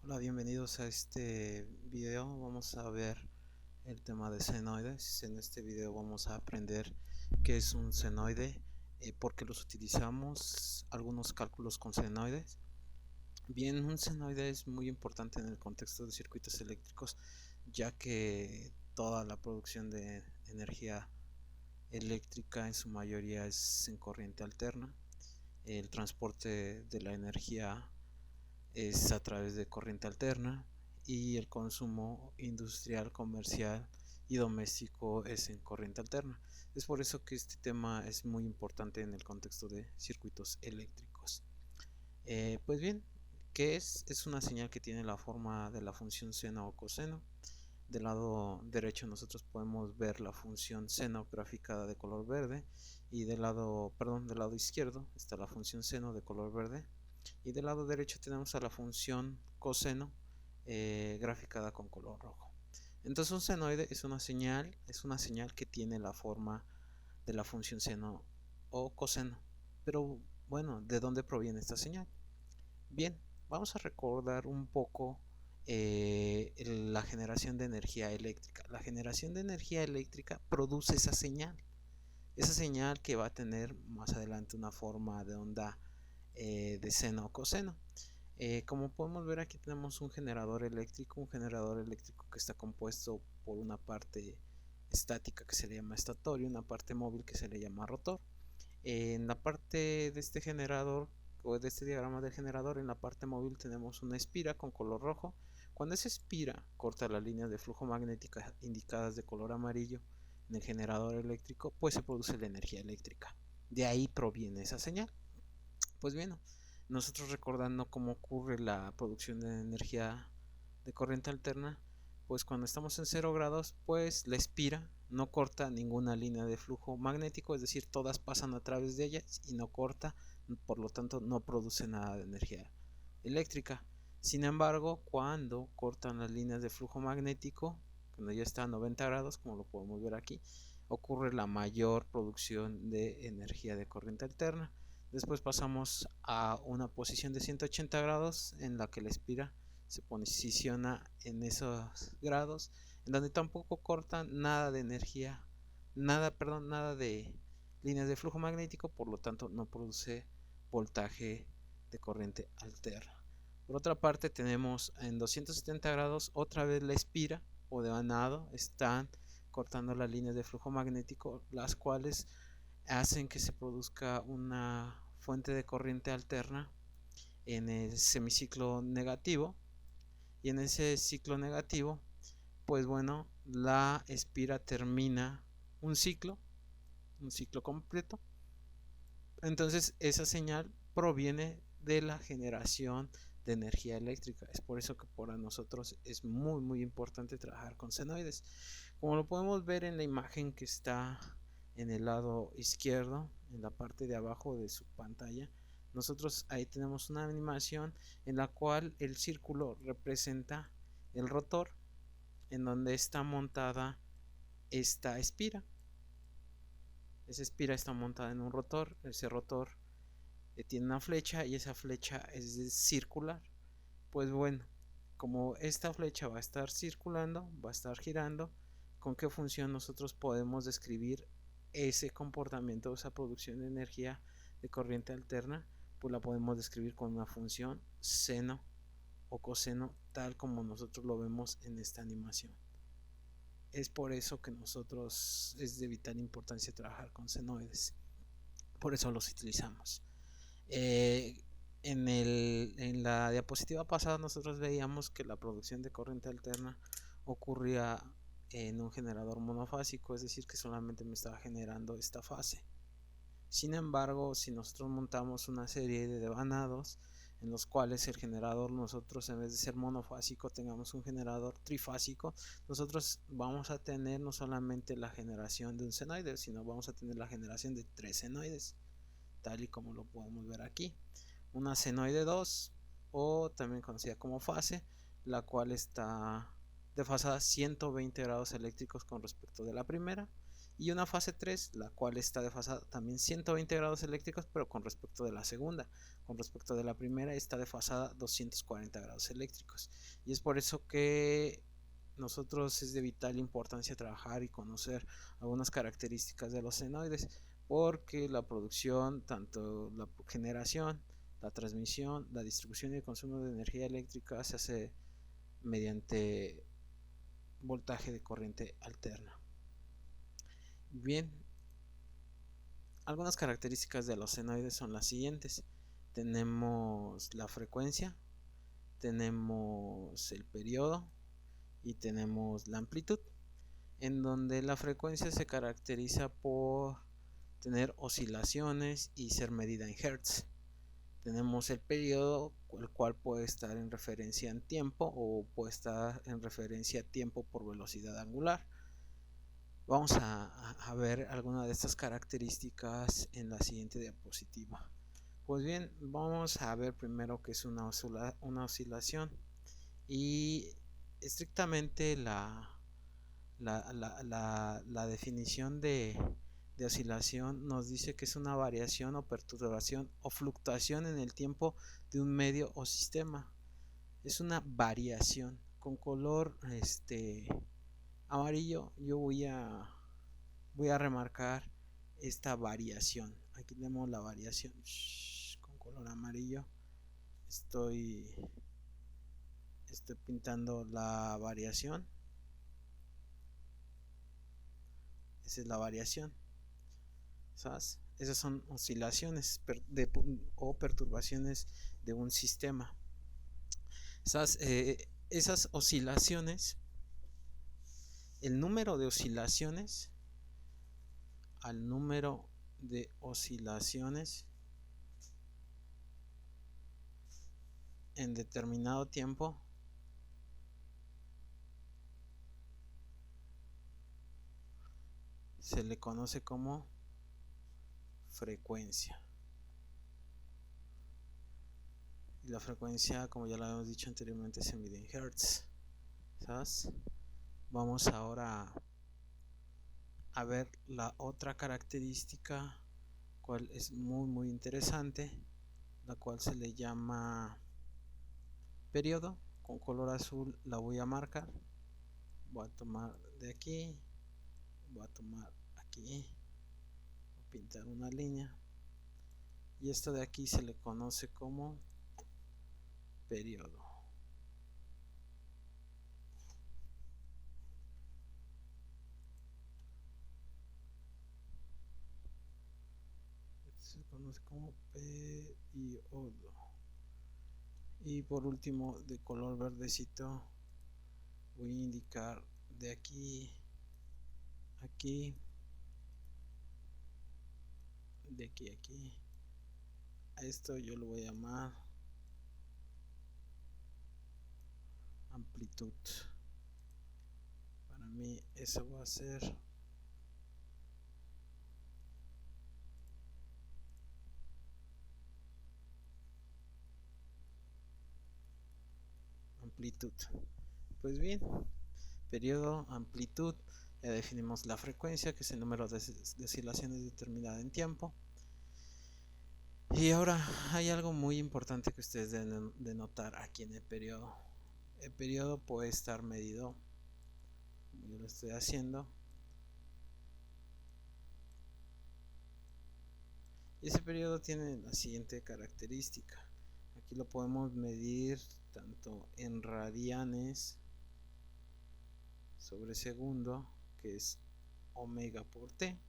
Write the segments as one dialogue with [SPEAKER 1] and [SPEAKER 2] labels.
[SPEAKER 1] Hola, bienvenidos a este video. Vamos a ver el tema de senoides. En este video vamos a aprender qué es un senoide, por qué los utilizamos, algunos cálculos con senoides. Bien, un senoide es muy importante en el contexto de circuitos eléctricos, ya que toda la producción de energía eléctrica en su mayoría es en corriente alterna. El transporte de la energía es a través de corriente alterna y el consumo industrial, comercial y doméstico es en corriente alterna. Es por eso que este tema es muy importante en el contexto de circuitos eléctricos. Pues bien, ¿qué es? Es una señal que tiene la forma de la función seno o coseno. Del lado derecho nosotros podemos ver la función seno graficada de color verde y del lado izquierdo está la función seno de color verde y del lado derecho tenemos a la función coseno graficada con color rojo. Entonces un senoide es una señal que tiene la forma de la función seno o coseno. Pero bueno, ¿de dónde proviene esta señal? Bien, vamos a recordar un poco la generación de energía eléctrica. La generación de energía eléctrica produce esa señal que va a tener más adelante una forma de onda de seno o coseno. Como podemos ver, aquí tenemos un generador eléctrico que está compuesto por una parte estática que se le llama estator y una parte móvil que se le llama rotor. En la parte de este generador o de este diagrama del generador, en la parte móvil tenemos una espira con color rojo. Cuando esa espira corta las líneas de flujo magnética indicadas de color amarillo en el generador eléctrico, pues se produce la energía eléctrica. De ahí proviene esa señal. Pues bien, nosotros recordando cómo ocurre la producción de energía de corriente alterna, pues cuando estamos en 0 grados, pues la espira no corta ninguna línea de flujo magnético, es decir, todas pasan a través de ella y no corta, por lo tanto no produce nada de energía eléctrica. Sin embargo, cuando cortan las líneas de flujo magnético, cuando ya está a 90 grados, como lo podemos ver aquí, ocurre la mayor producción de energía de corriente alterna. Después pasamos a una posición de 180 grados en la que la espira se posiciona en esos grados, en donde tampoco corta nada de energía, nada de líneas de flujo magnético, por lo tanto no produce voltaje de corriente alterna. Por otra parte tenemos en 270 grados otra vez la espira o devanado, están cortando las líneas de flujo magnético, las cuales hacen que se produzca una fuente de corriente alterna en el semiciclo negativo, y en ese ciclo negativo pues bueno, la espira termina un ciclo completo. Entonces esa señal proviene de la generación de energía eléctrica. Es por eso que para nosotros es muy importante trabajar con senoides. Como lo podemos ver en la imagen que está en el lado izquierdo, en la parte de abajo de su pantalla, nosotros ahí tenemos una animación en la cual el círculo representa el rotor en donde está montada esta espira. Esa espira está montada en un rotor. Ese rotor tiene una flecha y esa flecha es circular. Pues bueno, como esta flecha va a estar circulando, va a estar girando, ¿con qué función nosotros podemos describir ese comportamiento, esa producción de energía de corriente alterna? Pues la podemos describir con una función seno o coseno, tal como nosotros lo vemos en esta animación. Es por eso que nosotros es de vital importancia trabajar con senoides. Por eso los utilizamos. Eh, en la diapositiva pasada nosotros veíamos que la producción de corriente alterna ocurría en un generador monofásico, es decir, que solamente me estaba generando esta fase. Sin embargo, si nosotros montamos una serie de devanados en los cuales el generador, nosotros en vez de ser monofásico tengamos un generador trifásico, nosotros vamos a tener no solamente la generación de un senoide, sino vamos a tener la generación de 3 senoides, tal y como lo podemos ver aquí. Una senoide 2, o también conocida como fase, la cual está desfasada 120 grados eléctricos con respecto de la primera, y una fase 3, la cual está desfasada también 120 grados eléctricos, pero con respecto de la segunda. Con respecto de la primera está desfasada 240 grados eléctricos. Y es por eso que nosotros es de vital importancia trabajar y conocer algunas características de los senoides, porque la producción, tanto la generación, la transmisión, la distribución y el consumo de energía eléctrica se hace mediante voltaje de corriente alterna. Bien, algunas características de los senoides son las siguientes. Tenemos la frecuencia, tenemos el periodo y tenemos la amplitud, en donde la frecuencia se caracteriza por tener oscilaciones y ser medida en hertz. Tenemos el periodo, el cual puede estar en referencia en tiempo o puede estar en referencia a tiempo por velocidad angular. Vamos a ver algunas de estas características en la siguiente diapositiva. Pues bien, vamos a ver primero qué es una oscilación, y estrictamente la definición de oscilación nos dice que es una variación o perturbación o fluctuación en el tiempo de un medio o sistema. Es una variación con color amarillo. Yo voy a remarcar esta variación. Aquí tenemos la variación con color amarillo. Estoy pintando la variación. Esa es la variación, ¿sabes? Esas son oscilaciones o perturbaciones de un sistema, ¿sabes? Esas oscilaciones, el número de oscilaciones al número de oscilaciones en determinado tiempo se le conoce como frecuencia. Y la frecuencia, como ya lo habíamos dicho anteriormente, se mide en hertz, ¿sabes? Vamos ahora a ver la otra característica, cual es muy interesante, la cual se le llama periodo. Con color azul la voy a marcar. Voy a tomar de aquí, voy a tomar aquí, voy a pintar una línea, y esto de aquí se le conoce como periodo. Se conoce como periodo. Y por último, de color verdecito, voy a indicar de aquí, aquí, de aquí a aquí. A esto yo lo voy a llamar amplitud. Para mí eso va a ser amplitud. Pues bien, periodo, amplitud, ya definimos la frecuencia, que es el número de oscilaciones determinada en tiempo. Y ahora hay algo muy importante que ustedes deben de notar aquí en el periodo. El periodo puede estar medido, como yo lo estoy haciendo, y ese periodo tiene la siguiente característica. Aquí lo podemos medir tanto en radianes sobre segundo, que es omega por t,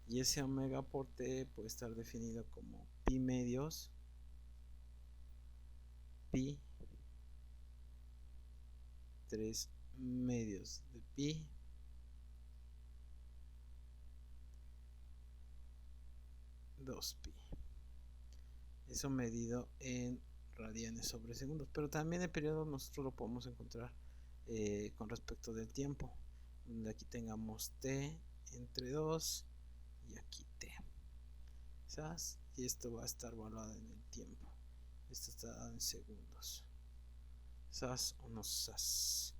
[SPEAKER 1] y ese omega por t puede estar definido como pi medios, pi 3 medios de pi dos pi. Eso medido en radianes sobre segundos. Pero también el periodo nosotros lo podemos encontrar con respecto del tiempo, donde aquí tengamos t entre 2 y aquí t, ¿sabes? Y esto va a estar evaluado en el tiempo. Esto está dado en segundos, ¿sabes? O no sabes.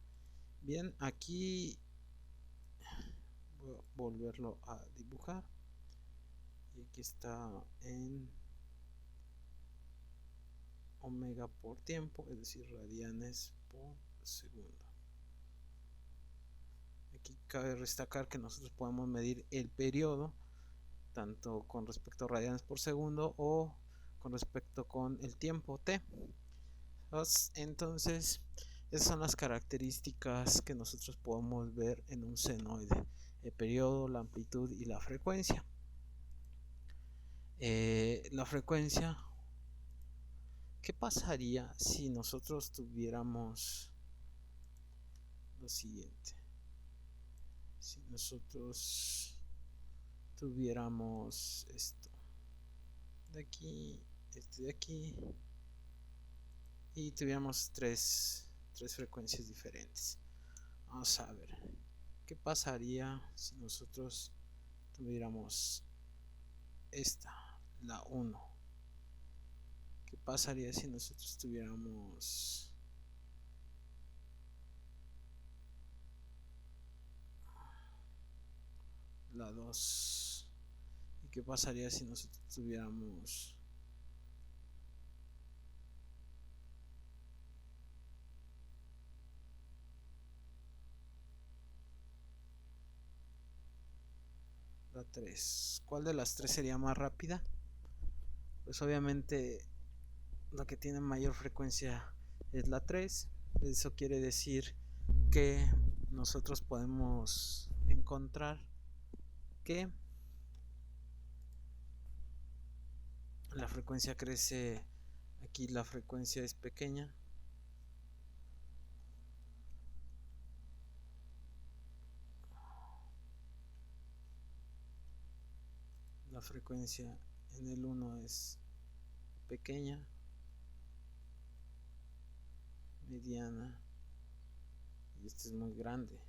[SPEAKER 1] Bien, aquí Voy a volverlo a dibujar y aquí está en omega por tiempo, es decir, radianes por segundo. Aquí cabe destacar que nosotros podemos medir el periodo tanto con respecto a radianes por segundo o con respecto con el tiempo t. Entonces esas son las características que nosotros podemos ver en un senoide: el periodo, la amplitud y la frecuencia. La frecuencia, ¿qué pasaría si nosotros tuviéramos lo siguiente? Si nosotros tuviéramos esto de aquí, este de aquí, y tuviéramos tres frecuencias diferentes. Vamos a ver qué pasaría si nosotros tuviéramos esta, la 1. ¿Qué pasaría si nosotros tuviéramos la 2? ¿Y qué pasaría si nosotros tuviéramos la 3? ¿Cuál de las tres sería más rápida? Pues obviamente la que tiene mayor frecuencia es la 3. Eso quiere decir que nosotros podemos encontrar que la frecuencia crece. Aquí la frecuencia es pequeña, la frecuencia en el 1 es pequeña, mediana, y este es muy grande.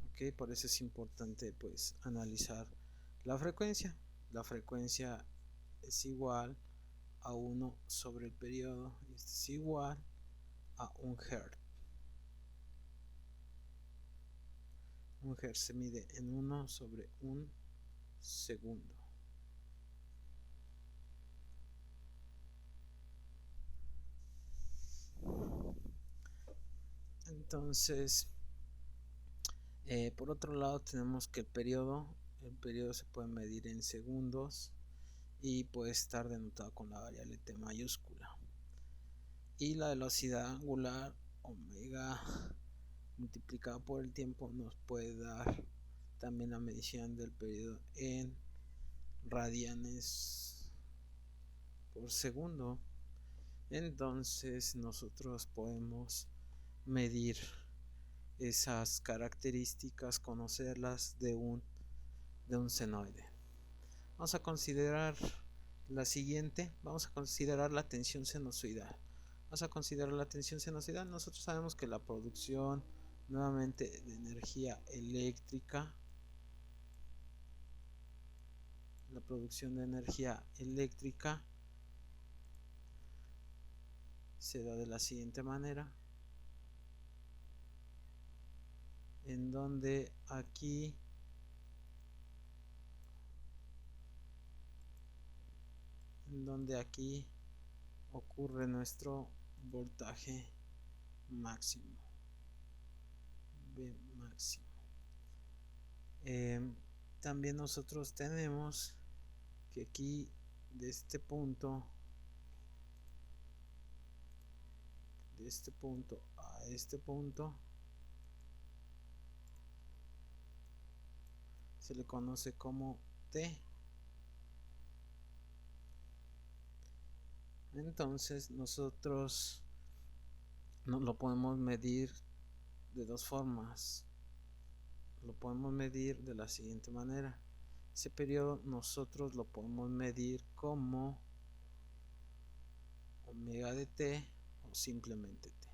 [SPEAKER 1] Ok, por eso es importante pues analizar la frecuencia. La frecuencia es igual a 1 sobre el periodo, y este es igual a 1 Hz. 1 Hz se mide en 1 sobre 1 segundo. Entonces, por otro lado tenemos que el periodo se puede medir en segundos y puede estar denotado con la variable t mayúscula. Y la velocidad angular omega multiplicado por el tiempo nos puede dar también la medición del periodo en radianes por segundo. Entonces nosotros podemos medir esas características, conocerlas de un senoide. Vamos a considerar la siguiente. Vamos a considerar la tensión sinusoidal. Nosotros sabemos que la producción nuevamente de energía eléctrica, se da de la siguiente manera, en donde aquí ocurre nuestro voltaje máximo, V máximo. También nosotros tenemos que aquí de este punto a este punto se le conoce como T. Entonces nosotros lo podemos medir de dos formas. Lo podemos medir de la siguiente manera. Ese periodo nosotros lo podemos medir como omega de t o simplemente t,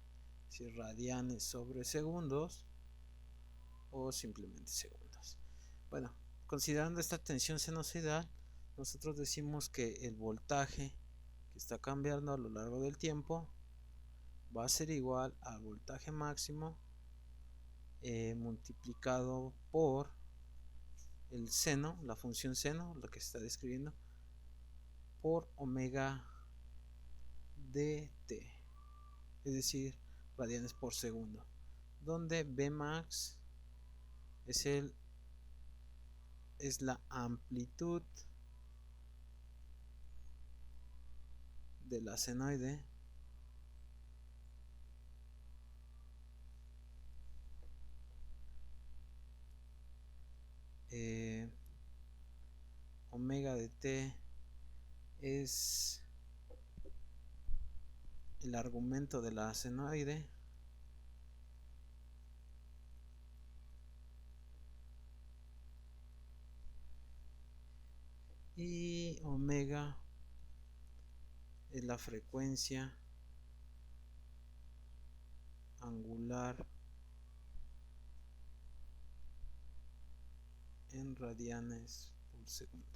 [SPEAKER 1] si radianes sobre segundos o simplemente segundos. Bueno, considerando esta tensión sinusoidal, nosotros decimos que el voltaje que está cambiando a lo largo del tiempo va a ser igual al voltaje máximo multiplicado por el seno, la función seno, lo que se está describiendo, por omega dt, es decir, radianes por segundo, donde Bmax es la amplitud de la senoide omega de t es el argumento de la senoide y omega es la frecuencia angular en radianes por segundo.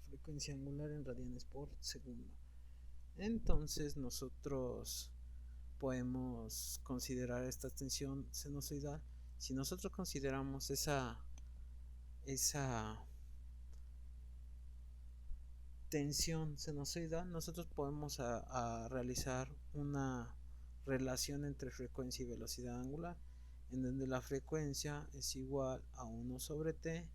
[SPEAKER 1] Frecuencia angular en radianes por segundo. Entonces nosotros podemos considerar esta tensión sinusoidal. Si nosotros consideramos esa tensión sinusoidal, nosotros podemos a realizar una relación entre frecuencia y velocidad angular, en donde la frecuencia es igual a 1 sobre t,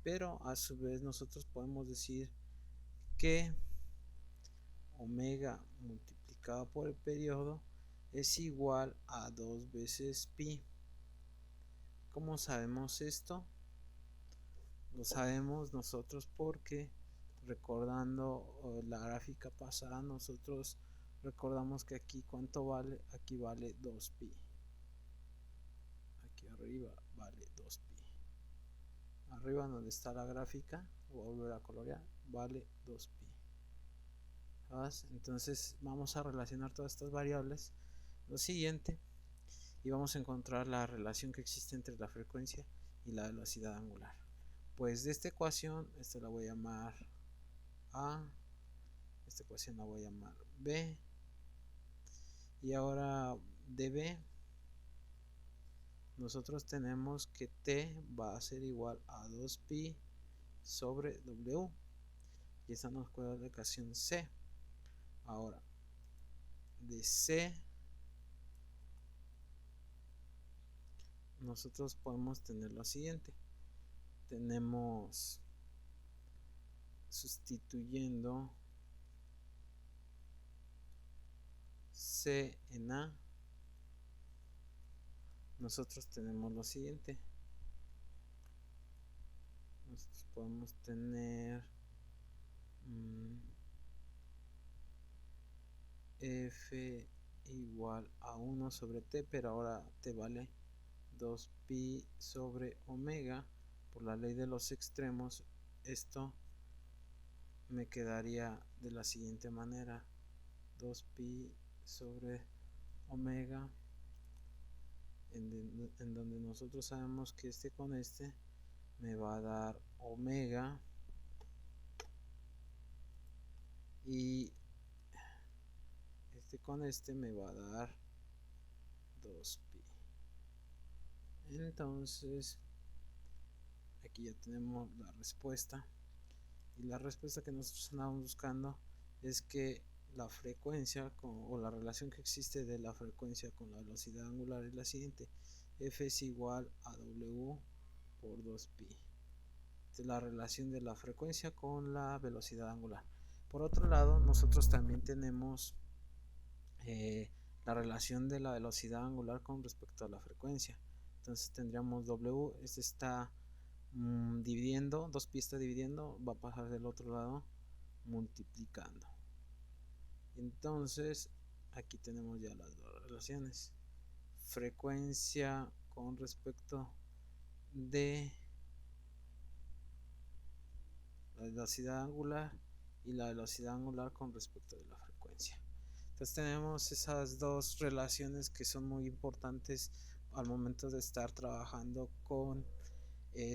[SPEAKER 1] pero a su vez nosotros podemos decir que omega multiplicado por el periodo es igual a 2 veces pi. ¿Cómo sabemos esto? Lo sabemos nosotros porque, recordando la gráfica pasada, nosotros recordamos que aquí cuánto vale, aquí vale 2pi, aquí arriba vale 2pi, arriba donde está la gráfica, voy a volver a colorear, vale 2pi. Entonces vamos a relacionar todas estas variables lo siguiente y vamos a encontrar la relación que existe entre la frecuencia y la velocidad angular. Pues de esta ecuación, esta la voy a llamar A, esta ecuación la voy a llamar B, y ahora de B nosotros tenemos que T va a ser igual a 2pi sobre W, y esta nos queda la ecuación C. Ahora de C nosotros podemos tener lo siguiente, tenemos, sustituyendo C en A, nosotros tenemos lo siguiente, nosotros podemos tener F igual a 1 sobre T, pero ahora T vale 2pi sobre omega. Por la ley de los extremos, esto me quedaría de la siguiente manera: 2pi sobre omega, en donde nosotros sabemos que este con este me va a dar omega, y este con este me va a dar 2pi. Entonces aquí ya tenemos la respuesta, y la respuesta que nosotros andamos buscando es que la frecuencia o la relación que existe de la frecuencia con la velocidad angular es la siguiente: F es igual a W por 2pi. Esta es la relación de la frecuencia con la velocidad angular. Por otro lado, nosotros también tenemos la relación de la velocidad angular con respecto a la frecuencia. Entonces tendríamos W, este está dividiendo, 2pi está dividiendo, va a pasar del otro lado multiplicando. Entonces aquí tenemos ya las dos relaciones: frecuencia con respecto de la velocidad angular y la velocidad angular con respecto de la frecuencia. Entonces tenemos esas dos relaciones que son muy importantes al momento de estar trabajando con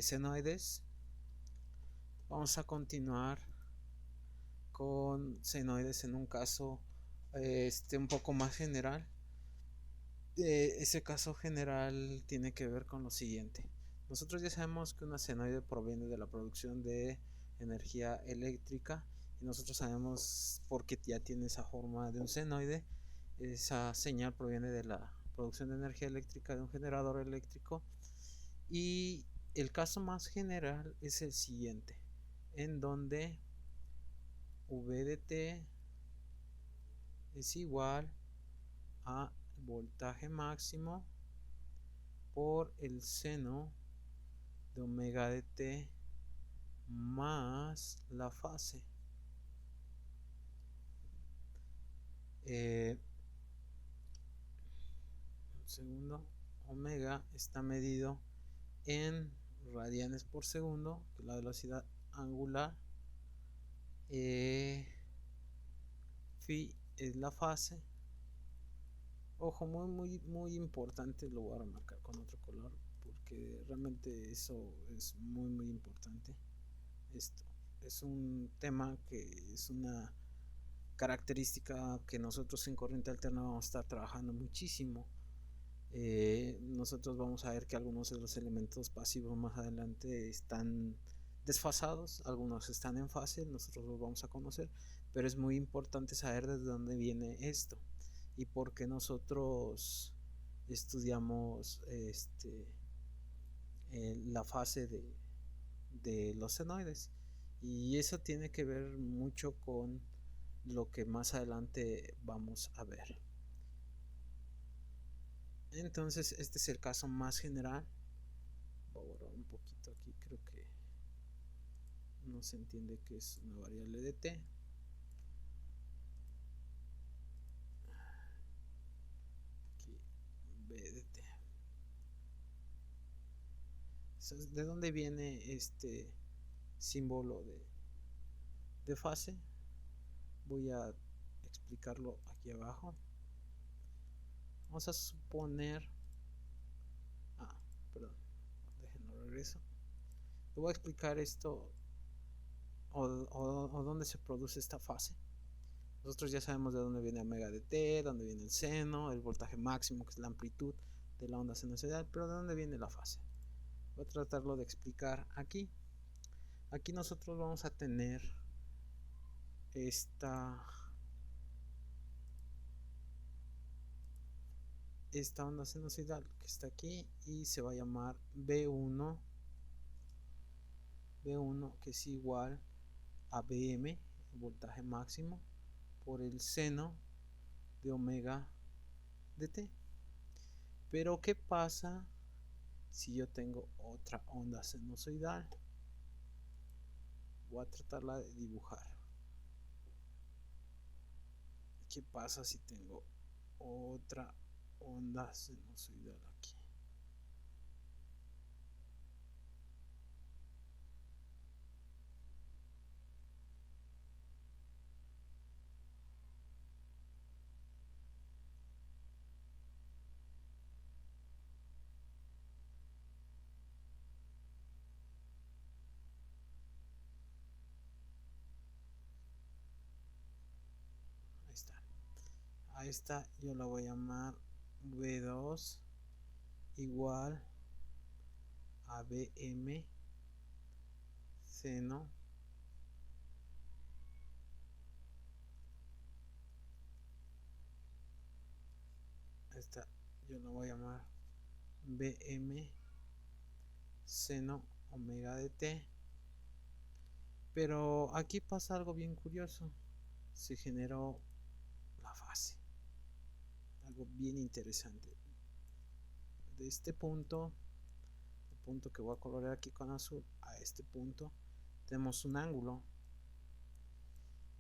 [SPEAKER 1] senoides. Vamos a continuar con senoides en un caso un poco más general. Ese caso general tiene que ver con lo siguiente. Nosotros ya sabemos que una senoide proviene de la producción de energía eléctrica, y nosotros sabemos, porque ya tiene esa forma de un senoide, esa señal proviene de la producción de energía eléctrica de un generador eléctrico. Y el caso más general es el siguiente, en donde V de T es igual a voltaje máximo por el seno de omega de T más la fase. Un segundo. Omega está medido en radianes por segundo, que es la velocidad angular. Phi es la fase. Ojo, muy importante, lo voy a remarcar con otro color porque realmente eso es muy importante. Esto es un tema que es una característica que nosotros en corriente alterna vamos a estar trabajando muchísimo. Nosotros vamos a ver que algunos de los elementos pasivos más adelante están desfasados, algunos están en fase, nosotros los vamos a conocer, pero es muy importante saber desde dónde viene esto y por qué nosotros estudiamos la fase de los senoides, y eso tiene que ver mucho con lo que más adelante vamos a ver. Entonces este es el caso más general. Voy a borrar un poquito aquí, creo que no se entiende que es una variable de t. Aquí b de t. ¿De dónde viene este símbolo de fase? Voy a explicarlo aquí abajo. Vamos a suponer, perdón, déjenlo regreso. Le voy a explicar esto o dónde se produce esta fase. Nosotros ya sabemos de dónde viene omega de t, dónde viene el seno, el voltaje máximo, que es la amplitud de la onda sinusoidal, pero de dónde viene la fase. Voy a tratarlo de explicar aquí. Aquí nosotros vamos a tener esta onda sinusoidal que está aquí y se va a llamar B1, que es igual a Bm, el voltaje máximo, por el seno de omega de t. Pero ¿qué pasa si yo tengo otra onda sinusoidal? Voy a tratarla de dibujar. ¿Qué pasa si tengo otra onda sinusoidal aquí? Ahí está. A esta yo la voy a llamar V2 igual a Bm seno esta yo la voy a llamar Bm seno omega de t. Pero aquí pasa algo bien curioso, se generó la fase, algo bien interesante. De este punto, el punto que voy a colorear aquí con azul, a este punto tenemos un ángulo,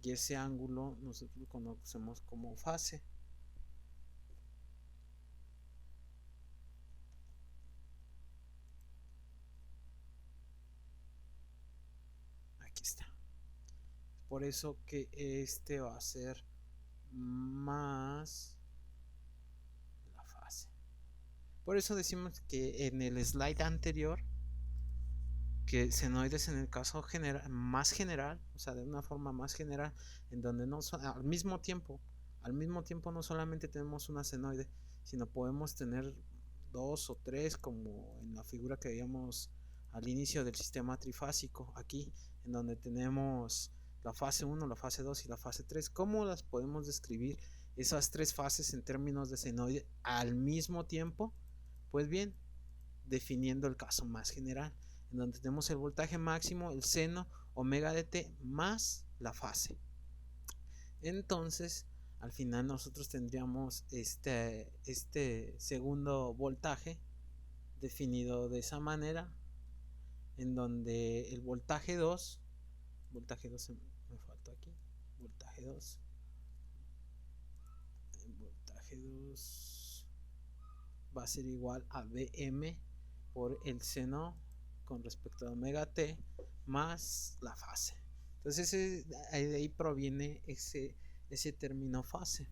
[SPEAKER 1] y ese ángulo nosotros lo conocemos como fase. Aquí está. Por eso que este va a ser más la fase. Por eso decimos que en el slide anterior, que senoides en el caso general, más general, o sea, de una forma más general, en donde no son al mismo tiempo, Al mismo tiempo no solamente tenemos una senoide, sino podemos tener dos o tres, como en la figura que veíamos al inicio del sistema trifásico, aquí en donde tenemos la fase 1, la fase 2 y la fase 3. ¿Cómo las podemos describir esas tres fases en términos de senoide al mismo tiempo? Pues bien, definiendo el caso más general, en donde tenemos el voltaje máximo, el seno omega de t más la fase. Entonces, al final nosotros tendríamos este segundo voltaje definido de esa manera, en donde el voltaje 2 me falta aquí, voltaje 2, el voltaje 2 va a ser igual a Bm por el seno con respecto a omega t más la fase. Entonces de ahí proviene ese término fase.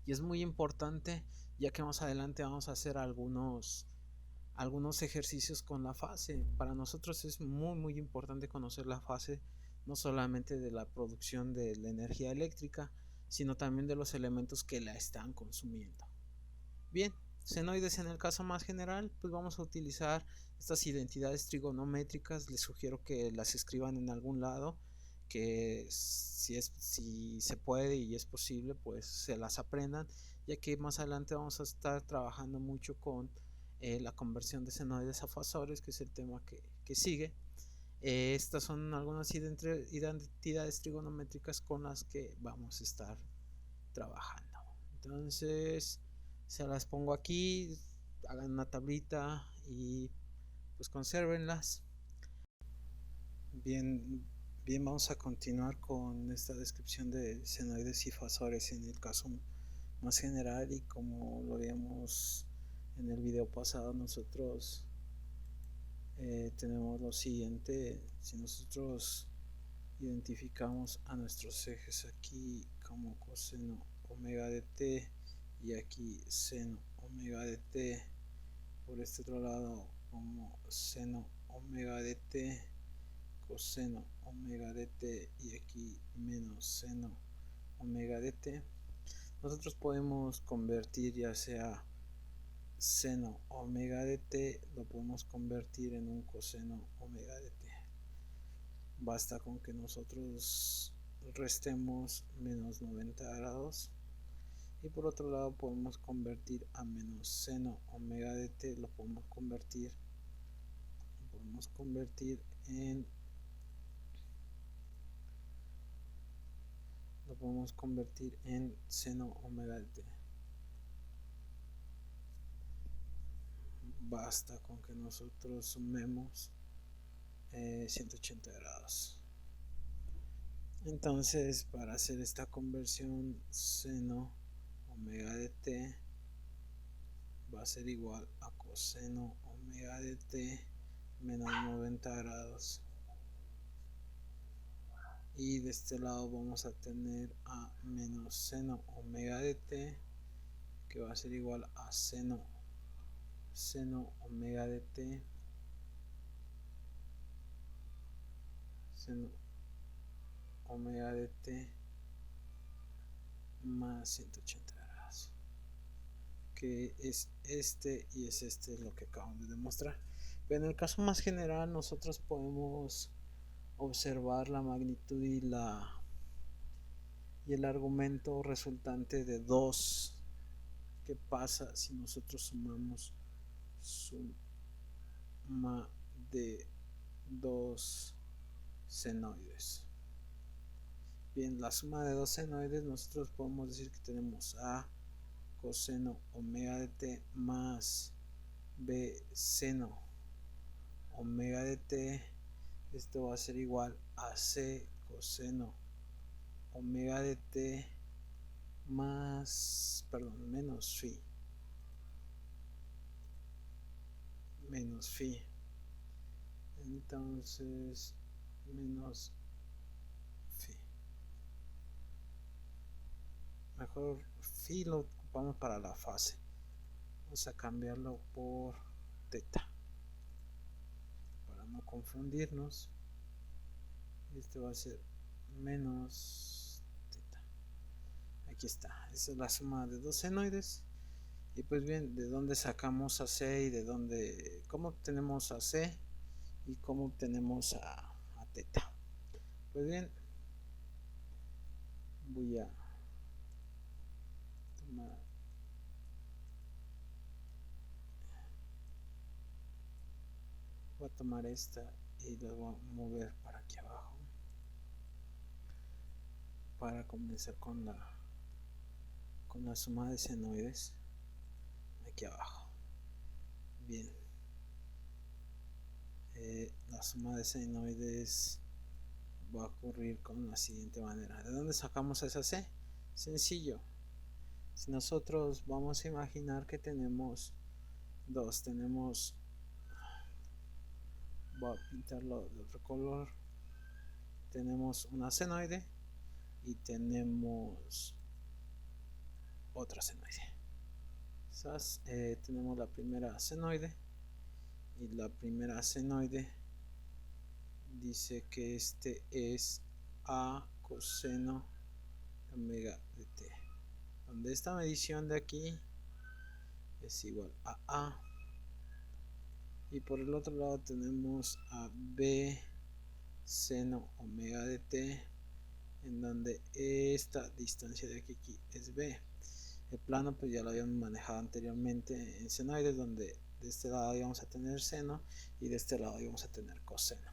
[SPEAKER 1] Y es muy importante, ya que más adelante vamos a hacer algunos ejercicios con la fase. Para nosotros es muy importante conocer la fase, no solamente de la producción de la energía eléctrica, sino también de los elementos que la están consumiendo. Bien, senoides en el caso más general, pues vamos a utilizar estas identidades trigonométricas. Les sugiero que las escriban en algún lado, que si se puede y es posible, pues se las aprendan, ya que más adelante vamos a estar trabajando mucho con la conversión de senoides a fasores, que es el tema que sigue. Estas son algunas identidades trigonométricas con las que vamos a estar trabajando. Entonces se las pongo aquí, hagan una tablita y pues consérvenlas. Bien, vamos a continuar con esta descripción de senoides y fasores en el caso más general, y como lo veíamos en el video pasado, nosotros tenemos lo siguiente. Si nosotros identificamos a nuestros ejes aquí como coseno omega de t y aquí seno omega de t, por este otro lado como seno omega de t, coseno omega de t y aquí menos seno omega de t, nosotros podemos convertir ya sea seno omega de t, lo podemos convertir en un coseno omega de t. Basta con que nosotros restemos menos 90 grados, y por otro lado podemos convertir a menos seno omega de t, lo podemos convertir en seno omega de t. Basta con que nosotros sumemos 180 grados. Entonces, para hacer esta conversión, seno omega de t va a ser igual a coseno omega de t menos 90 grados, y de este lado vamos a tener a menos seno omega de t, que va a ser igual a seno omega de t más 180 grados, que es este y es este lo que acabamos de demostrar. Pero en el caso más general, nosotros podemos observar la magnitud y el argumento resultante de 2. ¿Qué pasa si nosotros sumamos suma de 2 senoides? Bien, la suma de 2 senoides, nosotros podemos decir que tenemos a coseno omega de t más b seno omega de t. Esto va a ser igual a c coseno omega de t menos phi. Entonces menos phi, mejor phi lo ocupamos para la fase, vamos a cambiarlo por teta para no confundirnos. Este va a ser menos teta. aquí está, esa es la suma de dos senoides. Y pues bien, ¿de dónde sacamos a C y de dónde, cómo obtenemos a C y cómo obtenemos a teta? Pues bien, voy a tomar esta y la voy a mover para aquí abajo para comenzar con la suma de senoides aquí abajo. Bien, la suma de senoides va a ocurrir con la siguiente manera. ¿De dónde sacamos esa C? Sencillo. Si nosotros vamos a imaginar que tenemos voy a pintarlo de otro color, tenemos una senoide y tenemos otra senoide. Tenemos la primera senoide y la primera senoide dice que este es a coseno omega de t, donde esta medición de aquí es igual a y por el otro lado tenemos a b seno omega de t, en donde esta distancia de aquí es b. El plano pues ya lo habíamos manejado anteriormente en senoides, donde de este lado íbamos a tener seno y de este lado íbamos a tener coseno.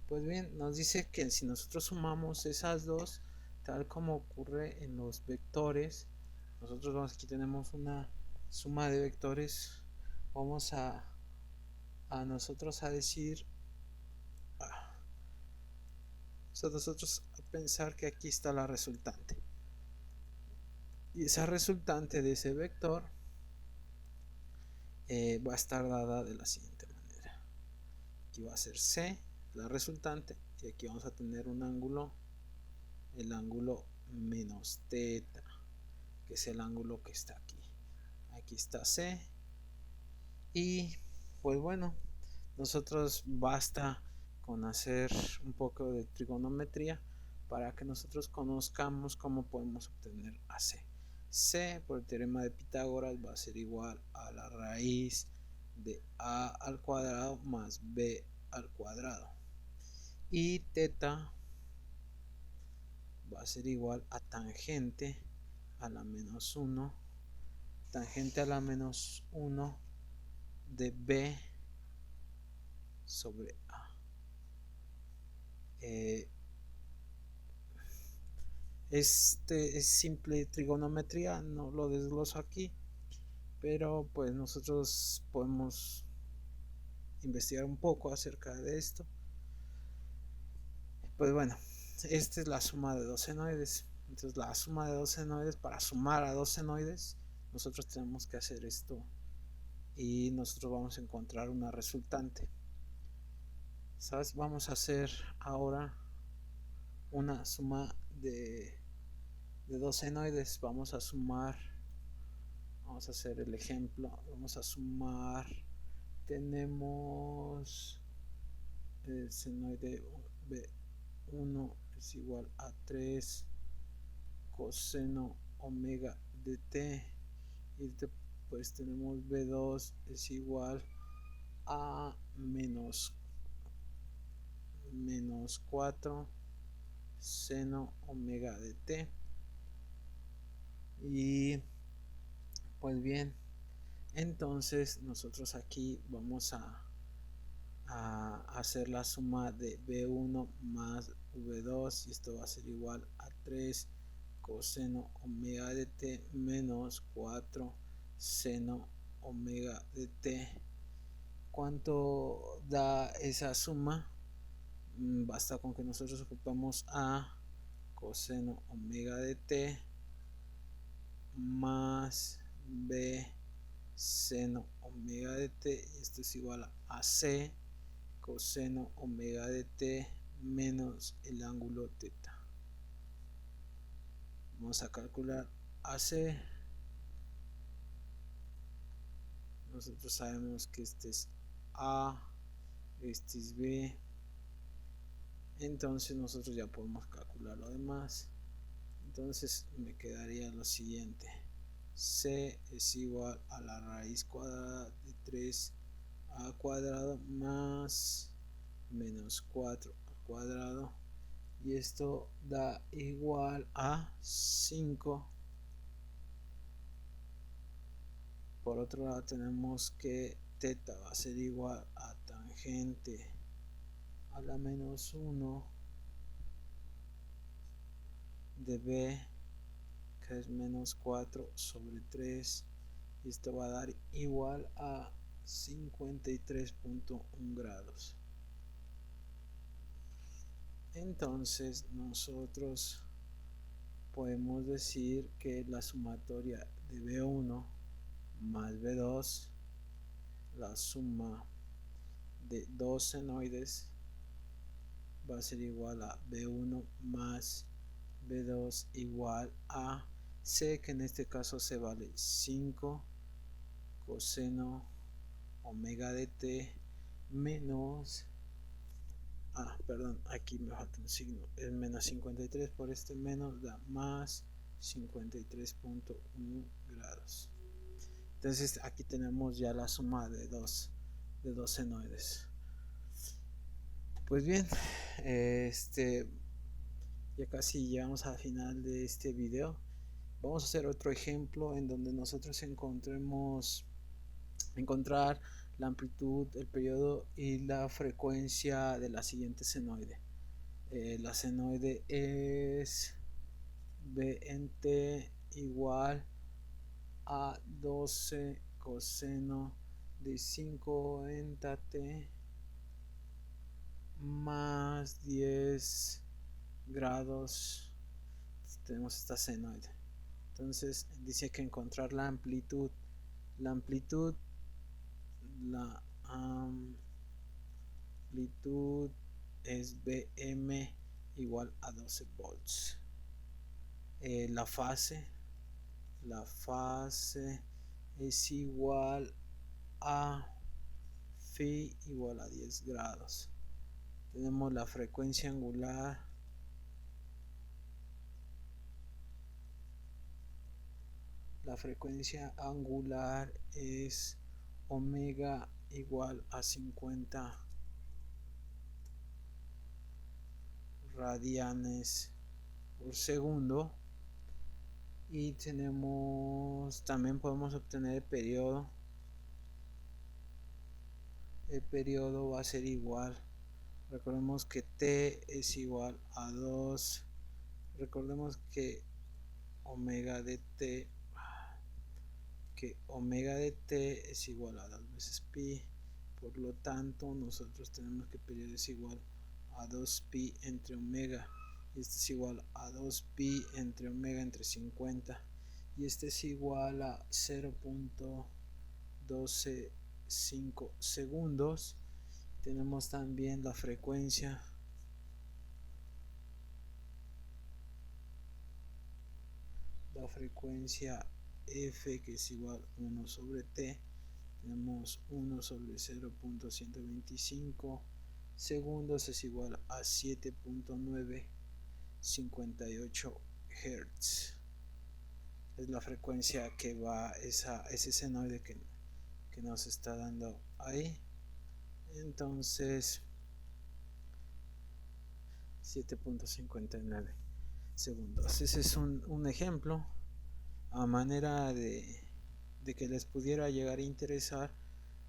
[SPEAKER 1] Pues bien, nos dice que si nosotros sumamos esas dos, tal como ocurre en los vectores, nosotros aquí tenemos una suma de vectores, vamos a nosotros a decir, nosotros a pensar que aquí está la resultante. Y esa resultante de ese vector va a estar dada de la siguiente manera. Aquí va a ser C, la resultante, y aquí vamos a tener un ángulo, el ángulo menos teta, que es el ángulo que está aquí. Aquí está C. Y pues bueno, nosotros basta con hacer un poco de trigonometría para que nosotros conozcamos cómo podemos obtener a C. C, por el teorema de Pitágoras, va a ser igual a la raíz de a al cuadrado más b al cuadrado. Y teta va a ser igual a tangente a la menos 1, tangente a la menos 1 de b sobre a. Este es simple trigonometría, no lo desgloso aquí, pero pues nosotros podemos investigar un poco acerca de esto. Pues bueno, esta es la suma de dos senoides. Entonces la suma de dos senoides, para sumar a dos senoides, nosotros tenemos que hacer esto y nosotros vamos a encontrar una resultante. ¿Sabes? Vamos a hacer ahora una suma de dos senoides. Vamos a hacer el ejemplo, vamos a sumar, tenemos el senoide B1 es igual a 3 coseno omega de t, y pues tenemos B2 es igual a menos 4 seno omega de t. Y pues bien, entonces nosotros aquí vamos a hacer la suma de B1 más V2 y esto va a ser igual a 3 coseno omega de t menos 4 seno omega de t. ¿Cuánto da esa suma? Basta con que nosotros ocupemos a coseno omega de t más b seno omega de t, y esto es igual a c coseno omega de t menos el ángulo teta. Vamos a calcular AC. Nosotros sabemos que este es A, este es B. Entonces nosotros ya podemos calcular lo demás. Entonces me quedaría lo siguiente: c es igual a la raíz cuadrada de 3a cuadrado más menos 4 al cuadrado, y esto da igual a 5. Por otro lado tenemos que teta va a ser igual a tangente a la menos 1 de b, que es menos 4 sobre 3, y esto va a dar igual a 53.1 grados. Entonces nosotros podemos decir que la sumatoria de B1 más B2, la suma de dos senoides, va a ser igual a B1 más B2 igual a C, que en este caso se vale 5 coseno omega de t menos, perdón, aquí me falta un signo, es menos 53, por este menos da más 53.1 grados. Entonces aquí tenemos ya la suma de dos senoides. Pues bien, ya casi llegamos al final de este video. Vamos a hacer otro ejemplo en donde nosotros encontrar la amplitud, el periodo y la frecuencia de la siguiente senoide. La senoide es B en t igual a 12 coseno de 50t más 10 grados. Tenemos esta senoide. Entonces dice que encontrar la amplitud es Bm igual a 12 volts. La fase es igual a phi igual a 10 grados. Tenemos la frecuencia angular, es omega igual a 50 radianes por segundo, y también podemos obtener el periodo. El periodo va a ser igual, recordemos que t es igual a 2, recordemos que omega de t es igual a 2 veces pi, por lo tanto nosotros tenemos que el periodo es igual a 2 pi entre omega, y este es igual a 2 pi entre omega entre 50, y este es igual a 0.125 segundos. Tenemos también la frecuencia f, que es igual a 1 sobre t. Tenemos 1 sobre 0.125 segundos es igual a 7.958 Hz. Es la frecuencia que va ese senoide que nos está dando ahí. Entonces 7.59 segundos. Ese es un ejemplo a manera de que les pudiera llegar a interesar.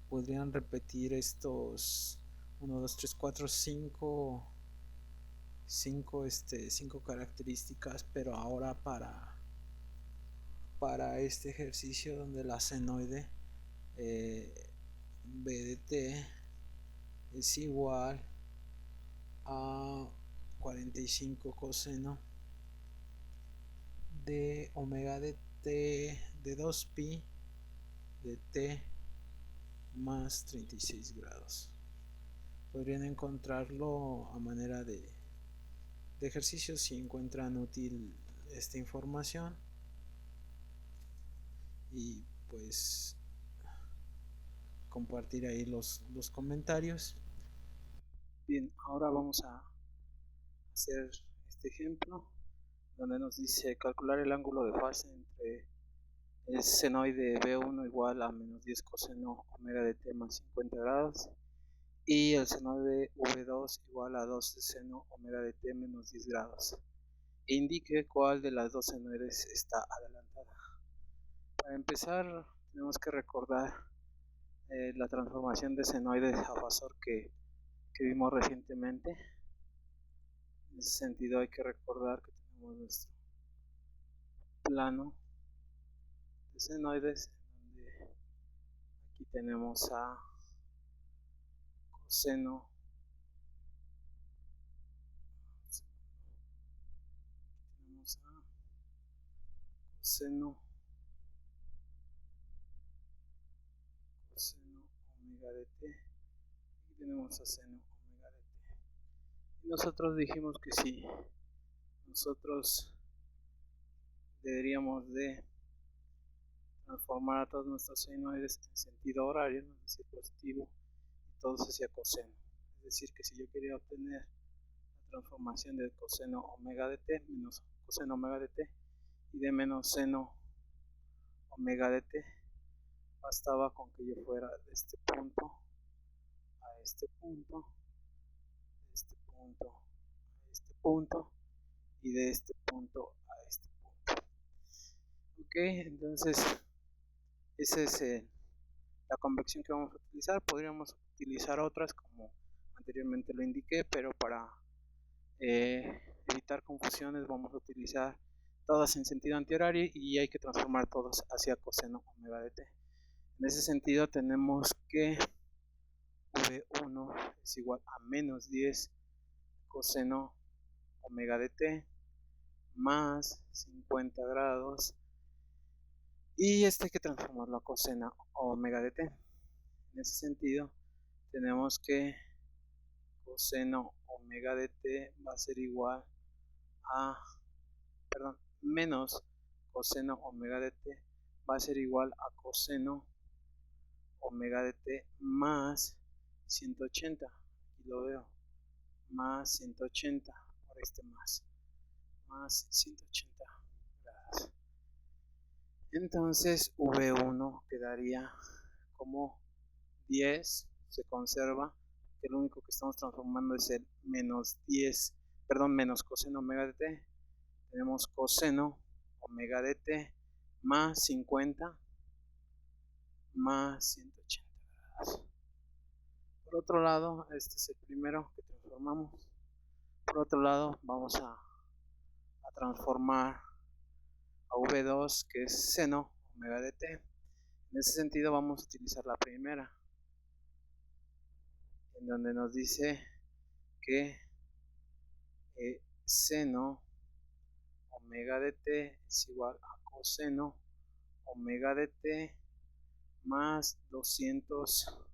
[SPEAKER 1] Podrían repetir estos 1, 2, 3, 4, 5 características, pero ahora para este ejercicio donde la senoide B de t es igual a 45 coseno de omega de t de 2 pi de t más 36 grados. Podrían encontrarlo a manera de ejercicio si encuentran útil esta información, y pues compartir ahí los comentarios. Bien, ahora vamos a hacer este ejemplo donde nos dice calcular el ángulo de fase entre el senoide B1 igual a menos 10 coseno omega de t más 50 grados y el senoide V2 igual a 12 seno omega de t menos 10 grados. E indique cuál de las dos senoides está adelantada. Para empezar, tenemos que recordar la transformación de senoides a Fasor que vimos recientemente. En ese sentido hay que recordar que tenemos nuestro plano de senoides, en donde aquí tenemos a coseno, tenemos a coseno omega de t y tenemos a seno omega de t. Y nosotros dijimos que si nosotros deberíamos de transformar a todos nuestros senoides en sentido horario, es decir, positivo, y todos hacia coseno. Es decir, que si yo quería obtener la transformación de coseno omega de t menos coseno omega de t y de menos seno omega de t, bastaba con que yo fuera de este punto a este punto, de este punto a este punto y de este punto a este punto. Ok, entonces esa es la convección que vamos a utilizar. Podríamos utilizar otras como anteriormente lo indiqué, pero para evitar confusiones vamos a utilizar todas en sentido antihorario y hay que transformar todos hacia coseno omega de t. En ese sentido tenemos que V1 es igual a menos 10 coseno omega de t más 50 grados y este hay que transformarlo a coseno omega de t. En ese sentido tenemos que coseno omega de t va a ser igual a, menos coseno omega de t va a ser igual a coseno omega de t más 180, aquí lo veo, más 180, por este más 180 grados. Entonces V1 quedaría como 10, se conserva, que lo único que estamos transformando es el menos 10, menos coseno omega de t. Tenemos coseno omega de t más 50 más 180 grados. Por otro lado, este es el primero que transformamos. Por otro lado, vamos a transformar a V2, que es seno omega de t. En ese sentido vamos a utilizar la primera, en donde nos dice que seno omega de t es igual a coseno omega de t más 270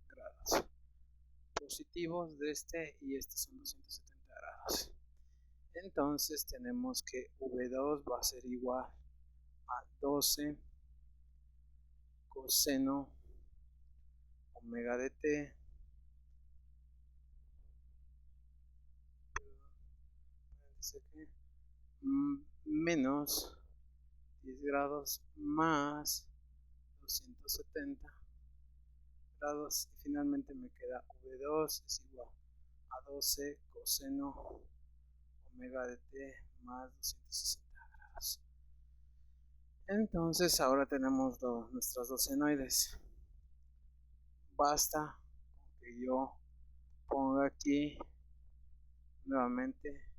[SPEAKER 1] grados positivos de este y este son 270 grados. Entonces tenemos que V2 va a ser igual a 12 coseno omega de t menos 10 grados más 270 grados y finalmente me queda V2 es igual a 12 coseno omega de t más 260 grados. Entonces ahora tenemos nuestras dos senoides. Basta con que yo ponga aquí nuevamente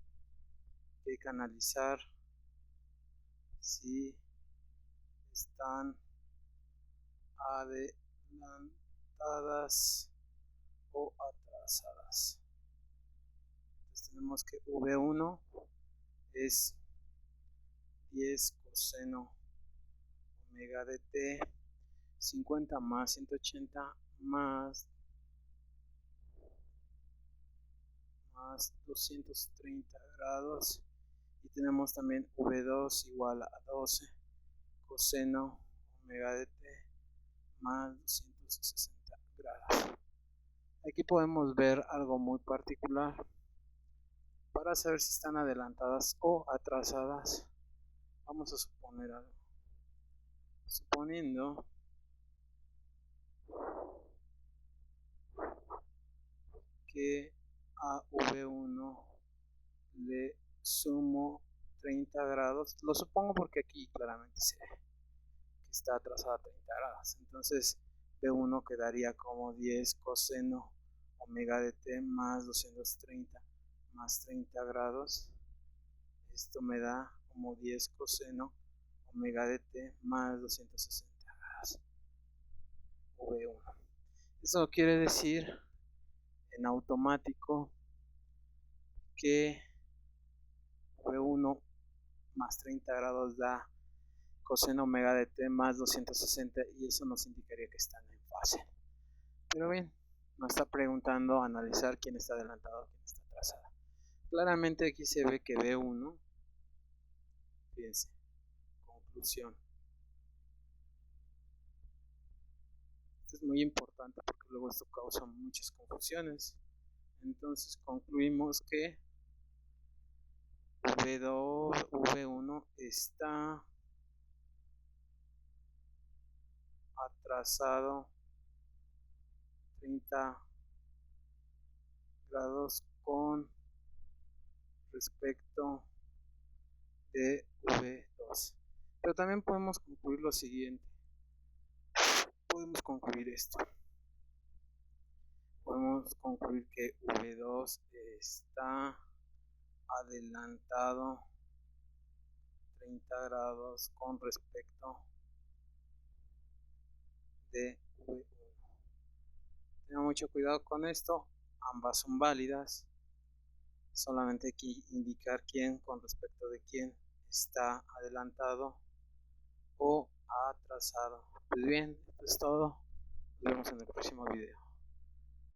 [SPEAKER 1] que hay que analizar si están adelantadas o atrasadas. Entonces tenemos que V1 es 10 coseno omega de t 50 más 180 más 230 grados y tenemos también V2 igual a 12 coseno omega de t más 260 grados. Aquí podemos ver algo muy particular. para saber si están adelantadas o atrasadas, vamos a suponer algo. Suponiendo que a V1 le sumo 30 grados, lo supongo porque aquí claramente se ve que está atrasada 30 grados, entonces V1 quedaría como 10 coseno omega de t más 230 más 30 grados, esto me da como 10 coseno omega de t más 260 grados, V1. Eso quiere decir en automático que V1 más 30 grados da coseno omega de t más 260 y eso nos indicaría que están en fase. Pero bien, nos está preguntando analizar quién está adelantado, quién está atrasado. Claramente aquí se ve que V1, fíjense, conclusión. Esto es muy importante porque luego esto causa muchas confusiones. Entonces concluimos que V1 está atrasado 30 grados con respecto de V2. Pero también podemos concluir lo siguiente. Podemos concluir esto. Podemos concluir que V2 está adelantado 30 grados con respecto de V1. Tengan mucho cuidado con esto, ambas son válidas, solamente hay que indicar quién con respecto de quién está adelantado o atrasado. Pues bien, esto es todo, nos vemos en el próximo video.